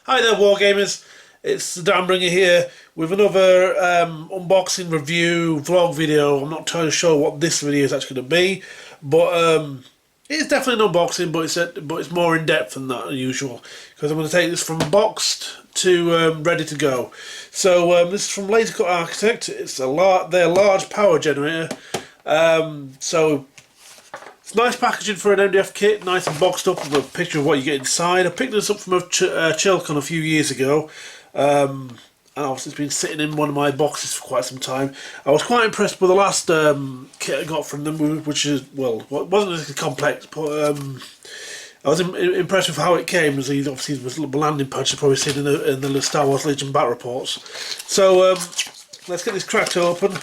Hi there, Wargamers. It's DanBringa here with another unboxing review vlog video. I'm not entirely sure what this video is actually going to be, but it's definitely an unboxing, but it's more in depth than that usual because I'm going to take this from boxed to ready to go. So this is from Laser Cut Architect. It's their large power generator. So it's nice packaging for an MDF kit, nice and boxed up with a picture of what you get inside. I picked this up from a Chilcon a few years ago, and obviously it's been sitting in one of my boxes for quite some time. I was quite impressed with the last kit I got from them, which is, well, it wasn't as complex, but I was impressed with how it came. As obviously was a little landing pads you've probably seen in the Star Wars Legion bat reports. So let's get this cracked open.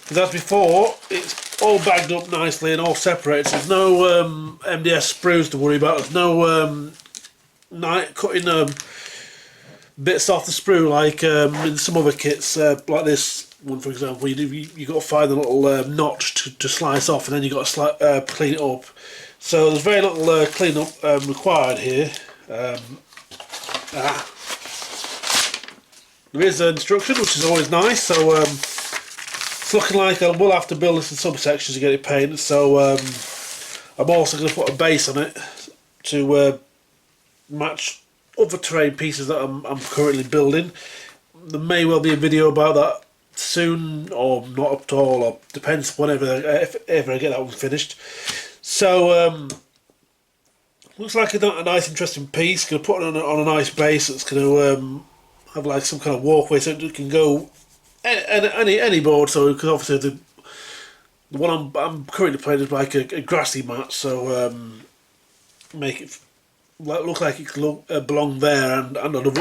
Because as before, it's all bagged up nicely and all separated. So there's no MDS sprues to worry about. There's no cutting bits off the sprue like in some other kits, like this one for example. You got to find the little notch to slice off, and then you got to clean it up. So there's very little clean up required here. There is an instruction, which is always nice. So it's looking like I will have to build this in subsections to get it painted, so I'm also going to put a base on it to match other terrain pieces that I'm currently building. There may well be a video about that soon, or not at all, or depends whenever, if ever I get that one finished. So looks like a nice interesting piece. Going to put it on a nice base that's going to have like some kind of walkway so it can go any board. So because obviously the one I'm currently playing is like a grassy mat, so make it look like it could belong there and on other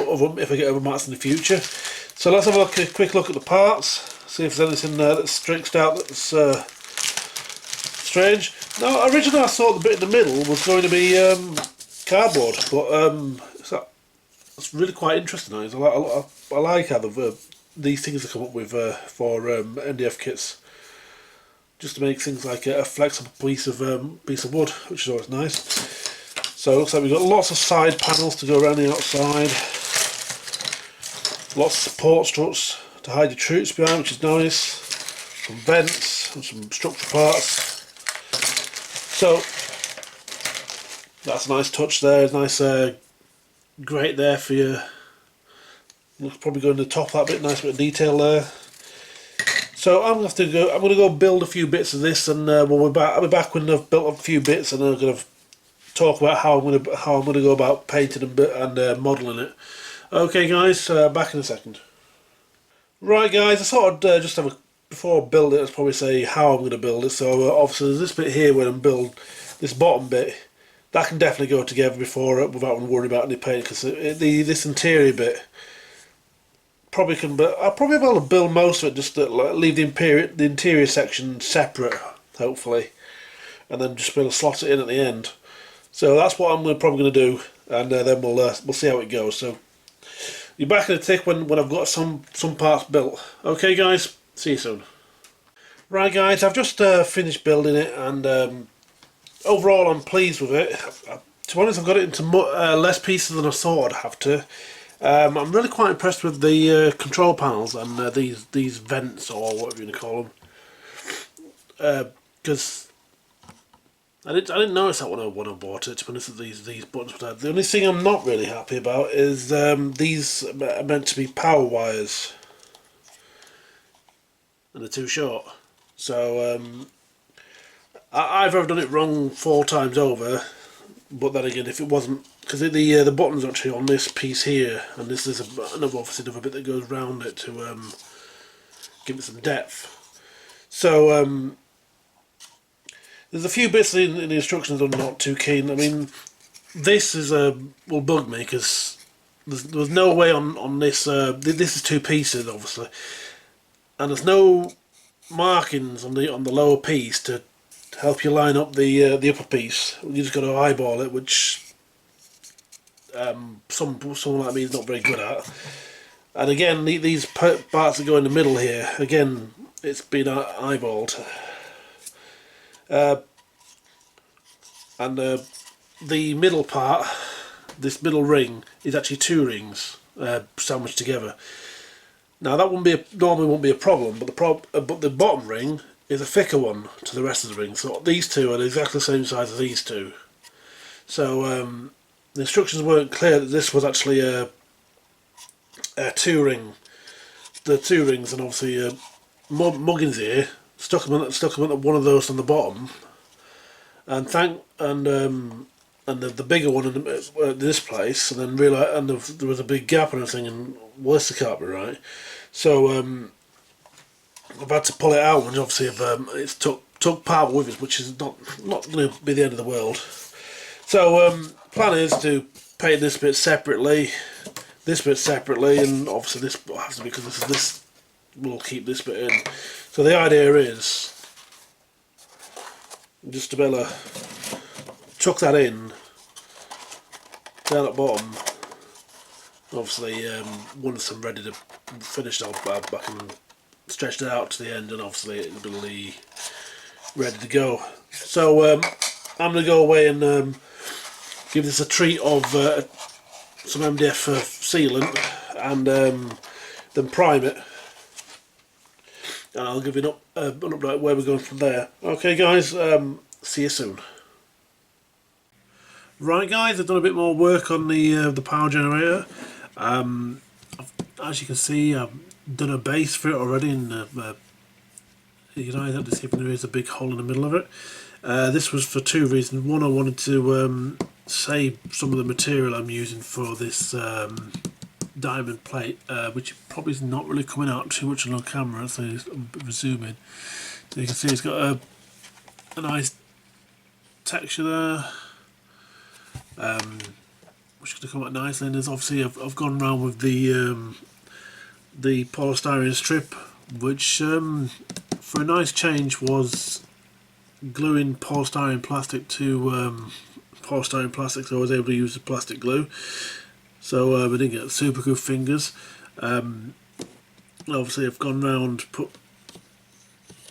if I get other mats in the future. So let's have a quick look at the parts, see if there's anything that's stretched out that's strange. Now originally I thought the bit in the middle was going to be cardboard, but it's really quite interesting. I like how these things they come up with for MDF kits, just to make things like a flexible piece of wood, which is always nice. So it looks like we've got lots of side panels to go around the outside, lots of support struts to hide your troops behind, which is nice, some vents and some structural parts. So that's a nice touch there, nice grate there for your. Looks probably going to the top of that bit, nice bit of detail there. So I'm going to go build a few bits of this, and I'll be back when I've built a few bits, and I'm going to talk about how I'm going to go about painting and modelling it. Okay, guys, back in a second. Right, guys, I thought I'd just have before I build it, I'd probably say how I'm going to build it. So obviously there's this bit here where I'm building this bottom bit. That can definitely go together without worrying about any paint, because this interior bit probably can. But I'll probably be able to build most of it, just to leave the interior section separate, hopefully, and then just be able to slot it in at the end. So that's what I'm probably going to do, and then we'll see how it goes. So you're back in a tick when I've got some parts built. Okay, guys, see you soon. Right, guys, I've just finished building it, and overall I'm pleased with it. To be honest, I've got it into less pieces than I thought I'd have to. I'm really quite impressed with the control panels and these vents, or whatever you want to call them, because I didn't notice that when I bought it. To be honest, these buttons. But the only thing I'm not really happy about is these are meant to be power wires, and they're too short. So I've done it wrong 4 times over. But then again, if it wasn't, because the button's actually on this piece here, and this is obviously another bit that goes around it to give it some depth. So there's a few bits in the instructions I'm not too keen. I mean, this will bug me because there's no way on this. This is 2 pieces, obviously, and there's no markings on the lower piece to help you line up the upper piece. You just got to eyeball it, which someone like me is not very good at. And again, these parts that go in the middle here, again, it's been eyeballed. And the middle part this middle ring is actually 2 rings sandwiched together. Now that normally wouldn't be a problem, but the bottom ring is a thicker one to the rest of the ring. So these two are exactly the same size as these two. So the instructions weren't clear that this was actually a 2 ring. The 2 rings, and obviously Muggins here stuck them at one of those on the bottom, and the bigger one in this place, and then realised, and there was a big gap and everything, and well, this can't be right. So I've had to pull it out, and obviously it's took part with it, which is not going to be the end of the world. So plan is to paint this bit separately, and obviously this has to be, because this will keep this bit in. So the idea is just to be able to chuck that in down at the bottom. Obviously once I'm ready to finish, I'll back and stretch it out to the end, and obviously it'll be ready to go. So I'm going to go away and give this a treat of some MDF sealant, and then prime it, and I'll give you an update where we're going from there. Okay guys, see you soon. Right guys, I've done a bit more work on the power generator. As you can see, I've done a base for it already, and you can either have to see if there is a big hole in the middle of it. This was for 2 reasons. One, I wanted to save some of the material I'm using for this diamond plate, which probably is not really coming out too much on camera, so I'm zooming. So you can see it's got a nice texture there, which is going to come out nicely. And there's obviously I've gone around with the polystyrene strip, which for a nice change was gluing polystyrene plastic to polystyrene plastic, so I was able to use the plastic glue. So I didn't get super good fingers. Obviously I've gone round, put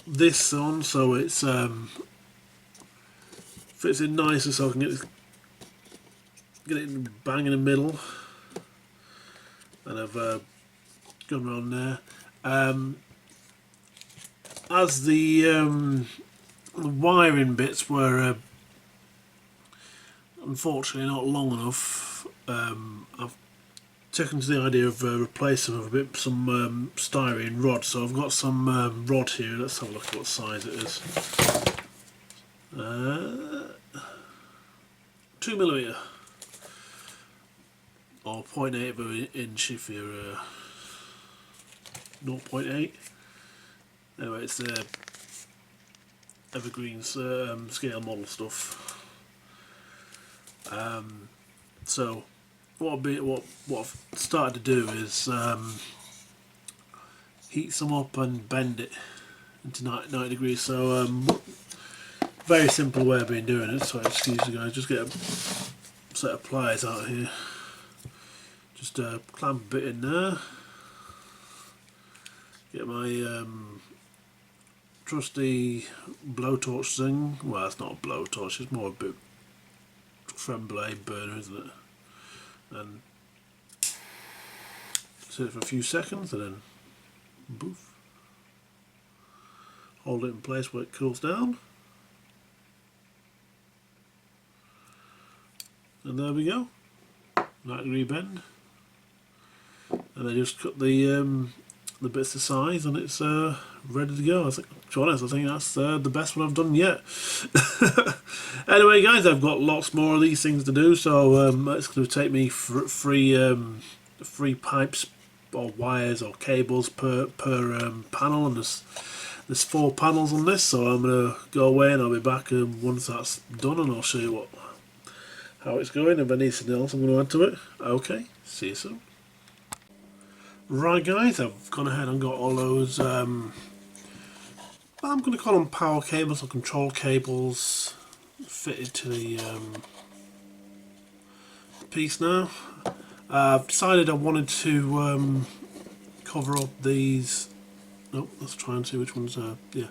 this on so it's fits in nicely, so I can get it bang in the middle, and I've gone around there. As the wiring bits were unfortunately not long enough, I've taken to the idea of replacing them with some styrene rod. So I've got some rod here. Let's have a look at what size it is. 2mm or 0.8 of an inch if you're 0.8. Anyway, it's the evergreen scale model stuff. So what I've started to do is heat some up and bend it into 90 degrees. So very simple way of doing it. So excuse me guys, just get a set of pliers out here. Just clamp a bit in there. Get my trusty blowtorch thing. Well, it's not a blowtorch, it's more a bit creme brulee burner, isn't it? And set it for a few seconds, and then boof. Hold it in place where it cools down. And there we go. 90-degree bend. And I just cut the bits to size, and it's ready to go. To be honest, I think that's the best one I've done yet. Anyway guys, I've got lots more of these things to do, so it's going to take me three pipes or wires or cables per panel, and there's 4 panels on this, so I'm going to go away and I'll be back once that's done, and I'll show you how it's going. If I need something else I'm going to add to it. Okay, see you soon. Right guys, I've gone ahead and got all those I'm going to call them power cables or control cables fitted to the piece now. I've decided I wanted to cover up these. Oh, let's try and see which ones yeah.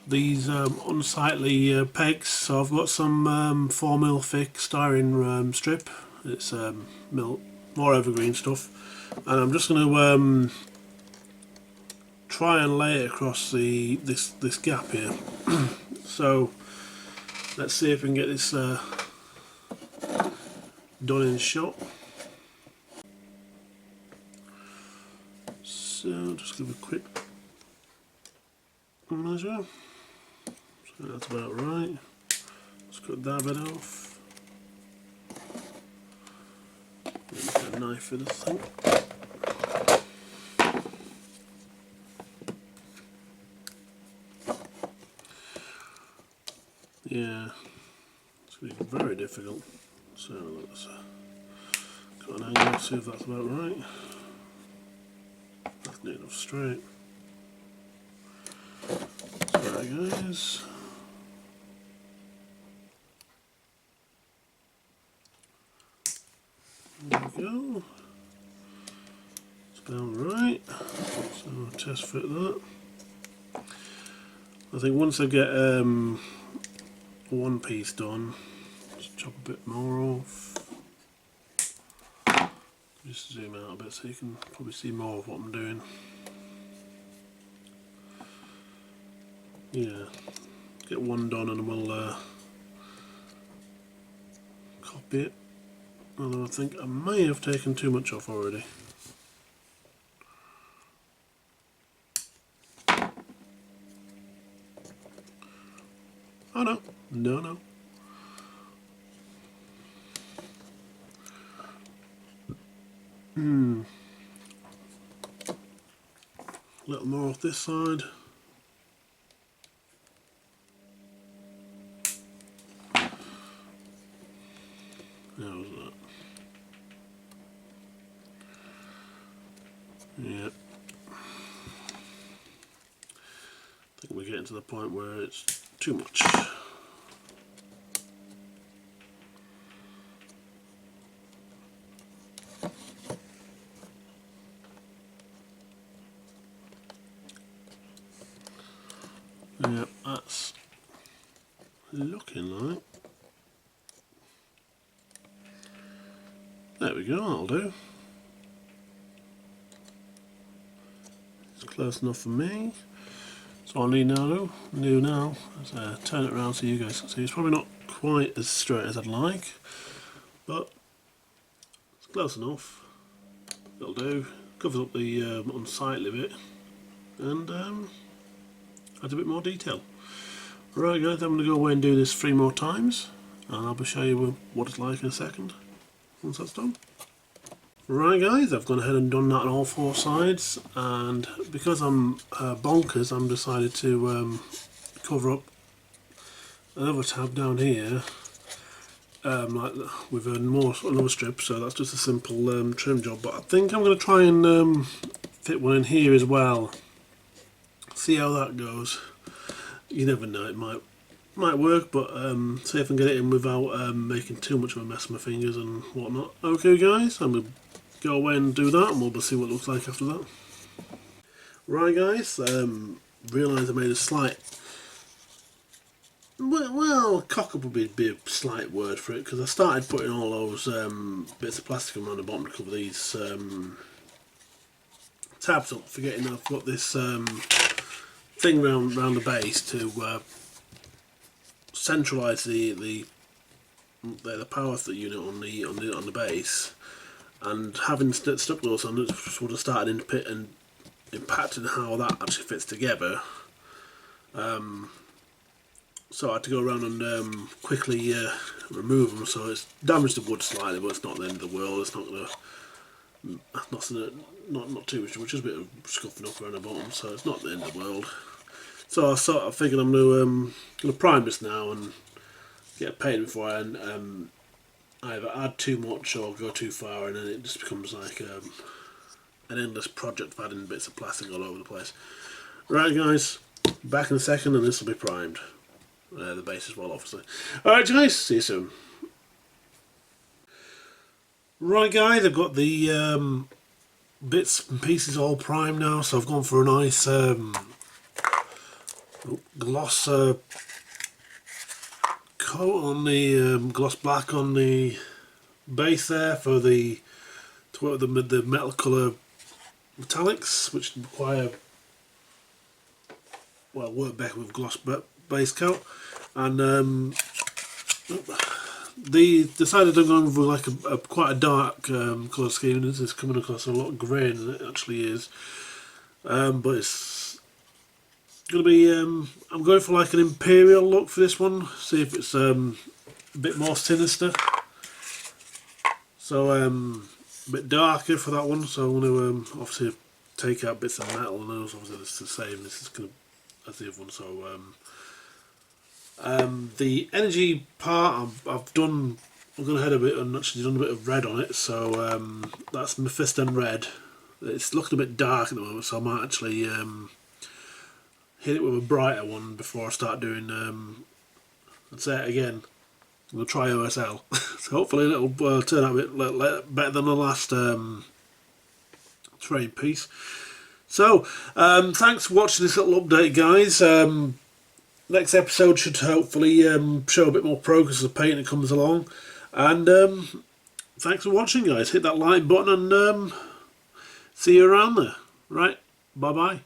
these unsightly pegs. So I've got some 4mm thick styrene strip. It's more evergreen stuff, and I'm just going to try and lay it across this gap here. So let's see if we can get this done in shot. So just give a quick measure. So that's about right. Let's cut that bit off. Get a knife for this thing. Yeah, it's going to be very difficult. So let's cut an angle, see if that's about right. That's near enough straight. Sorry guys. There we go. It's about right. So I'll test fit that. I think once I get one piece done, just chop a bit more off. Just zoom out a bit so you can probably see more of what I'm doing. Yeah, get one done and we'll copy it. Although I think I may have taken too much off already. Oh no, no. A little more off this side. How's that? Yeah. I think we're getting to the point where it's too much. Yeah, that's looking like. There we go, that'll do. It's close enough for me. So all I need now is turn it around so you guys can see. It's probably not quite as straight as I'd like, but it's close enough. It'll do. Covers up the unsightly bit and adds a bit more detail. Right guys, I'm going to go away and do this 3 more times and I'll show you what it's like in a second once that's done. Right guys, I've gone ahead and done that on all 4 sides, and because I'm bonkers, I'm decided to cover up another tab down here like with another strip, so that's just a simple trim job, but I think I'm going to try and fit one in here as well. See how that goes. You never know, it might work, but see if I can get it in without making too much of a mess of my fingers and whatnot. Okay guys, I'm going to go away and do that and we'll see what it looks like after that. Right guys, realised I made a slight, well cock up would be a slight word for it, because I started putting all those bits of plastic around the bottom to cover these tabs up, forgetting I've got this thing round the base to centralise the power unit on the base, and having stuck those on, it would have started impacting how that actually fits together. So I had to go around and quickly remove them. So it's damaged the wood slightly, but it's not the end of the world. It's not going to not too much. Just a bit of scuffing up around the bottom, so it's not the end of the world. So I sort of figured I'm going to prime this now and get it painted before I either add too much or go too far, and then it just becomes like an endless project of adding bits of plastic all over the place. Right guys, back in a second and this will be primed. The base as well, obviously. Alright guys, see you soon. Right guys, I've got the bits and pieces all primed now, so I've gone for a nice gloss coat on the gloss black on the base there for the to work with the metal colour metallics, which require, well, work better with gloss base coat. And they decided to go with like quite a dark colour scheme. This is coming across a lot grey than it actually is, but it's going to be, I'm going for like an imperial look for this one, see if it's a bit more sinister. So a bit darker for that one, so I'm going to obviously take out bits of metal, and obviously it's the same, this is going to, as the other one. So the energy part I've done, I'm going ahead a bit and actually done a bit of red on it, so that's Mephiston red. It's looking a bit dark at the moment, so I might actually hit it with a brighter one before I start doing, let's say it again, I'm going to try OSL. So hopefully it'll turn out a bit better than the last terrain piece. So thanks for watching this little update, guys. Next episode should hopefully show a bit more progress as the painting comes along. And thanks for watching, guys. Hit that like button and see you around there. Right, bye bye.